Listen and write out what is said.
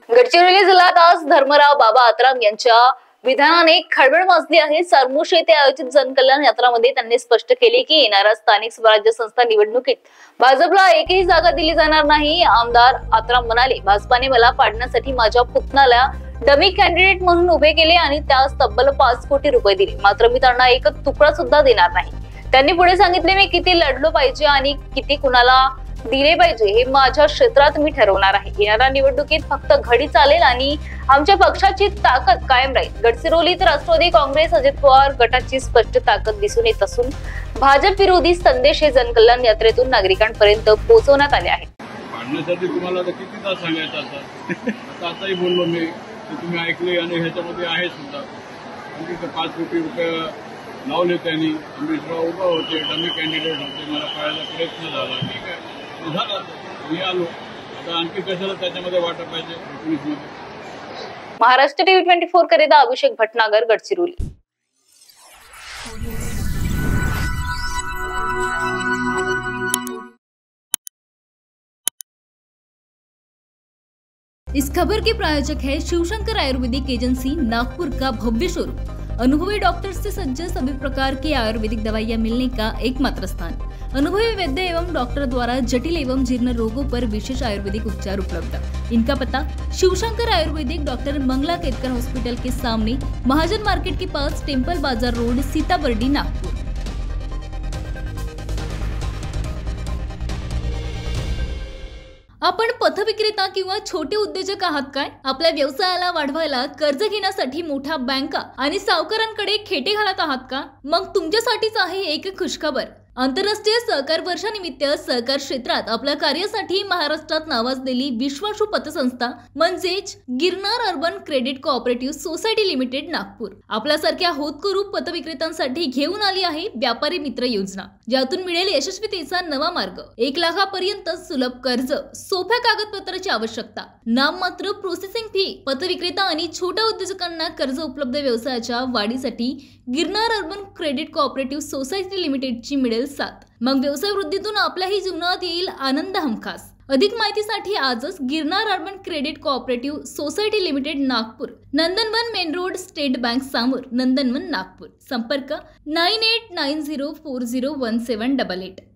गडचिरोली जिल्ह्यात आज धर्मराव बाबा आत्राम यांच्या विधानाने खळबळ माजली आहे। सरमोशी येथे आयोजित जनकल्याण यात्रामध्ये त्यांनी स्पष्ट केले की येणाऱ्या स्थानिक स्वराज्य संस्था निवडणुकीत भाजपला एकही जागा दिली जाणार नाही। आमदार आत्राम म्हणाले, भाजपाने मला पाडण्यासाठी माझ्या पुतण्याला डमी कॅन्डिडेट म्हणून उभे केले आणि त्यास तब्बल 5 कोटी रुपये दिले, मात्र मी त्यांना एक तुकडा सुद्धा देणार नाही। त्यांनी पुढे सांगितले, मी किती लढलो पाहिजे आणि किती कुणाला दिले पाहिजे हे माझ्या क्षेत्रात मी ठरवणार आहे। येणाऱ्या निवडणुकीत फक्त घडी चालेल आणि आमच्या पक्षाची ताकद कायम राहील। गडचिरोलीत राष्ट्रवादी काँग्रेस अजित पवार गटाची स्पष्ट ताकद दिसून येत असून भाजप विरोधी संदेश हे जनकल्याण यात्रेतून नागरिकांपर्यंत पोहोचवण्यात आले आहेत। पाडण्यासाठी तुम्हाला किती तास सांगायचं आताही बोललो मी, तुम्ही ऐकले आणि ह्याच्यामध्ये आहे सुद्धा 5 कोटी रुपये लावले त्यांनी। अमितराव उभा होते, डमी कॅन्डिडेट होते, मला कळायला प्रयत्न झाला, ठीक आहे झालं, मी आलो, आता आणखी कशाला त्याच्यामध्ये वाटप पाहिजे 19 मध्ये। महाराष्ट्र टीव्ही 24 करिता अभिषेक भटनागर, गडचिरोली। इस खबर के प्रायोजक है शिवशंकर आयुर्वेदिक एजेंसी, नागपुर का भव्य शोरूम। अनुभवी डॉक्टर्स से सज्ज सभी प्रकार की आयुर्वेदिक दवाइयां मिलने का एकमात्र स्थान। अनुभवी वैद्य एवं डॉक्टर द्वारा जटिल एवं जीर्ण रोगों पर विशेष आयुर्वेदिक उपचार उपलब्ध। इनका पता शिवशंकर आयुर्वेदिक, डॉक्टर मंगला केतकर हॉस्पिटल के सामने, महाजन मार्केट के पास, टेम्पल बाजार रोड, सीताबर्डी, नागपुर। आपण पथविक्रेता किंवा छोटे उद्योजक आहात काय? आपल्या व्यवसायाला वाढवायला कर्ज घेण्यासाठी मोठ्या बँका आणि सावकारांकडे खेटे घालत आहात का? मग तुमच्यासाठीच आहे एक खुशखबर। आंतरराष्ट्रीय सहकार वर्षानिमित्त सहकार क्षेत्रात आपल्या कार्यासाठी महाराष्ट्रात नावाजलेली विश्वासू पतसंस्था म्हणजेच Girnar urban credit cooperative society limited Nagpur आपल्यासारख्या होतकरू पतविक्रेत्यांसाठी घेऊन आली आहे व्यापारी मित्र योजना, ज्यातून मिळेल यशस्वीतेचा नवा मार्ग। 1 लाखापर्यंत सुलभ कर्ज, सोप्या कागदपत्राची आवश्यकता, नाममात्र प्रोसेसिंग फी, पतविक्रेता आणि छोट्या उद्योजकांना कर्ज उपलब्ध। व्यवसायाच्या वाढीसाठी Girnar urban credit cooperative society लिमिटेडची मिळेल साथ। मग व्यवसाय वृद्धीतून आपल्याही जीवनात येईल आनंद हमखास। अधिक माहितीसाठी आजच Girnar urban credit cooperative society limited Nagpur, Nandanvan main road, state bank समोर, नंदनवन नागपूर। संपर्क 9890401788।